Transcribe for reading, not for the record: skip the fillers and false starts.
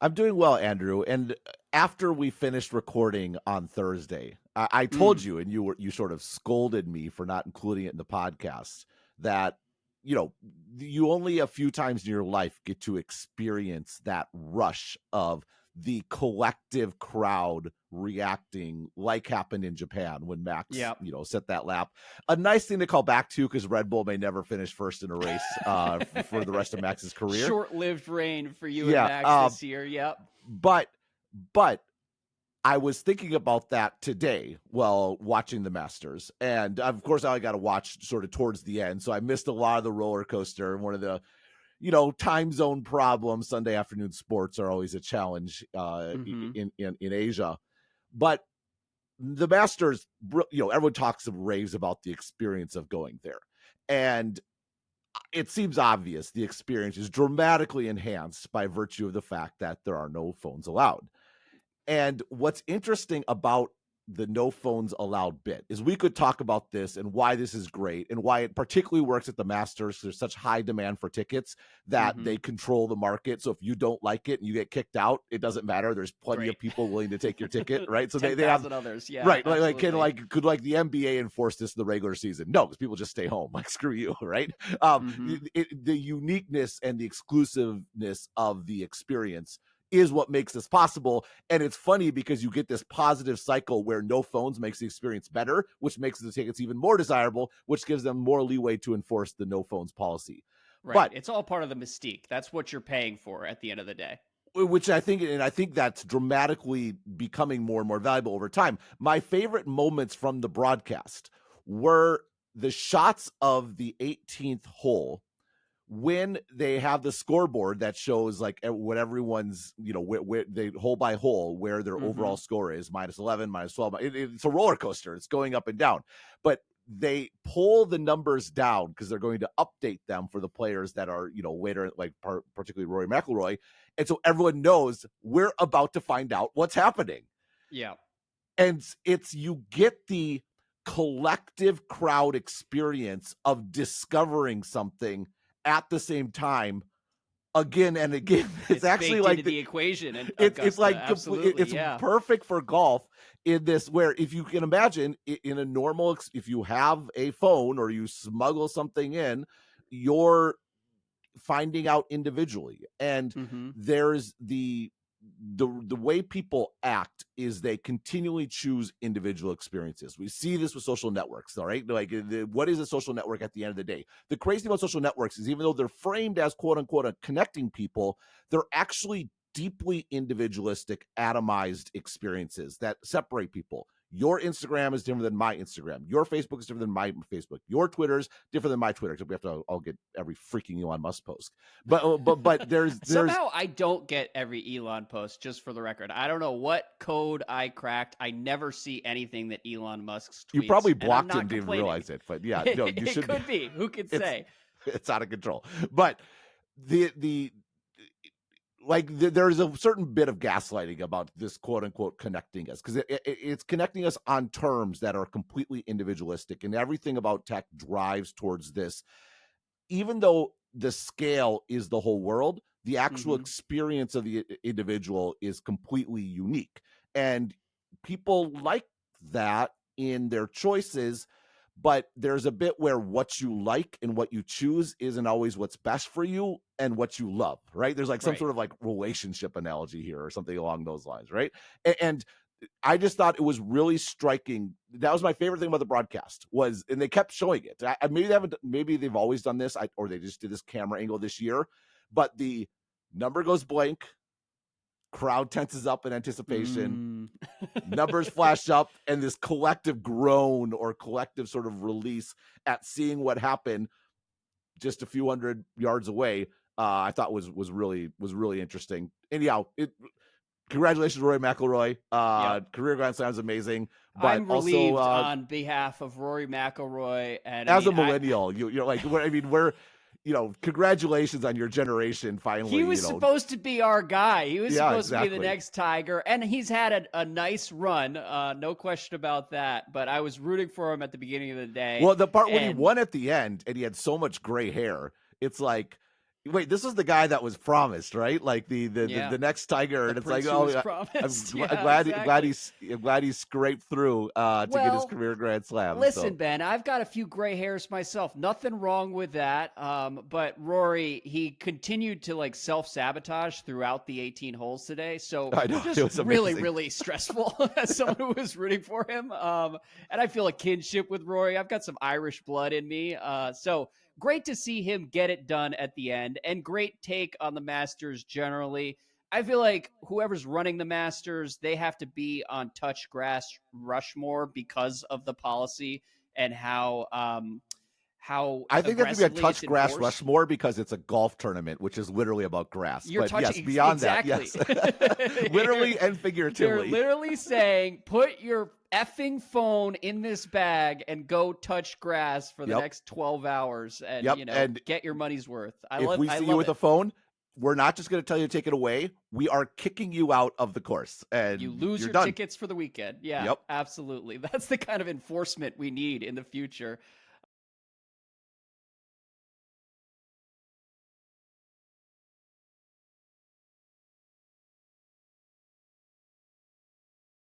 I'm doing well, Andrew. And after we finished recording on Thursday, I told you, and you sort of scolded me for not including it in the podcast, that you only a few times in your life get to experience that rush of the collective crowd reacting like happened in Japan when Max, Yep. set that lap. A nice thing to call back to, because Red Bull may never finish first in a race for the rest of Max's career. Short-lived reign for you Yeah, and Max this year. Yep. But I was thinking about that today while watching the Masters. And of course, I got to watch sort of towards the end. So I missed a lot of the roller coaster. And one of the, time zone problems, Sunday afternoon sports are always a challenge in Asia. But the Masters, everyone talks and raves about the experience of going there. And it seems obvious the experience is dramatically enhanced by virtue of the fact that there are no phones allowed. And what's interesting about the no phones allowed bit is we could talk about this and why this is great and why it particularly works at the Masters. There's such high demand for tickets that they control the market. So if you don't like it and you get kicked out, it doesn't matter. There's plenty of people willing to take your ticket, right? So they have others, yeah, right. Could the NBA enforce this in the regular season? No, because people just stay home. Like, screw you, right? The uniqueness and the exclusiveness of the experience is what makes this possible. And it's funny because you get this positive cycle where no phones makes the experience better, which makes the tickets even more desirable, which gives them more leeway to enforce the no phones policy. Right. But it's all part of the mystique. That's what you're paying for at the end of the day. Which I think that's dramatically becoming more and more valuable over time. My favorite moments from the broadcast were the shots of the 18th hole when they have the scoreboard that shows like what everyone's, where they hole by hole, where their overall score is, -11, -12. It's a roller coaster. It's going up and down, but they pull the numbers down because they're going to update them for the players that are, later, like particularly Rory McIlroy. And so everyone knows we're about to find out what's happening. Yeah. And you get the collective crowd experience of discovering something at the same time, again and again. It's actually like the equation. And it's like it's perfect for golf in this, where if you can imagine in a normal, if you have a phone or you smuggle something in, you're finding out individually. And there's the way people act is they continually choose individual experiences. We see this with social networks, all right? Like, what is a social network at the end of the day? The crazy thing about social networks is even though they're framed as quote unquote connecting people, they're actually deeply individualistic, atomized experiences that separate people. Your Instagram is different than my Instagram. Your Facebook is different than my Facebook. Your Twitter is different than my Twitter, because we have to all get every freaking Elon Musk post. But there's somehow I don't get every Elon post, just for the record. I don't know what code I cracked. I never see anything that Elon Musk's tweets. You probably blocked him, didn't realize it. But yeah, no, you should. It could be. Who could say? It's out of control. But there's a certain bit of gaslighting about this quote unquote connecting us, because it's connecting us on terms that are completely individualistic, and everything about tech drives towards this. Even though the scale is the whole world, the actual experience of the individual is completely unique, and people like that in their choices. But there's a bit where what you like and what you choose isn't always what's best for you and what you love, right? There's like some sort of like relationship analogy here or something along those lines, right? And I just thought it was really striking. That was my favorite thing about the broadcast and they kept showing it. Maybe they've always done this, or they just did this camera angle this year, but the number goes blank, crowd tenses up in anticipation, numbers flash up, and this collective groan or collective sort of release at seeing what happened just a few hundred yards away. I thought was really interesting. Anyhow, congratulations, Rory McIlroy. Career Grand Slam is amazing. But I'm relieved on behalf of Rory McIlroy. And as a millennial, you're like, we're congratulations on your generation. Finally, he was supposed to be our guy. He was supposed to be the next Tiger, and he's had a nice run. No question about that. But I was rooting for him at the beginning of the day. Well, the part when he won at the end, and he had so much gray hair, it's like, Wait, this is the guy that was promised, right? Like the next Tiger, and it's like, oh, I'm glad he scraped through to get his career Grand Slam. Listen, Ben, I've got a few gray hairs myself. Nothing wrong with that. But Rory, he continued to like self-sabotage throughout the 18 holes today. So I know, just it was really, amazing. really stressful as someone who was rooting for him. And I feel a kinship with Rory. I've got some Irish blood in me. So great to see him get it done at the end, and great take on the Masters generally. I feel like whoever's running the Masters, they have to be on touch grass Rushmore because of the policy and how I think that could be a touch grass enforced. Rushmore because it's a golf tournament, which is literally about grass. You're but touching, yes, beyond exactly. that, yes. Literally and figuratively. They're literally saying, put your effing phone in this bag and go touch grass for the next 12 hours and, and get your money's worth. If we see you with a phone, we're not just going to tell you to take it away. We are kicking you out of the course, and you lose your done. tickets for the weekend. Yeah, absolutely. That's the kind of enforcement we need in the future.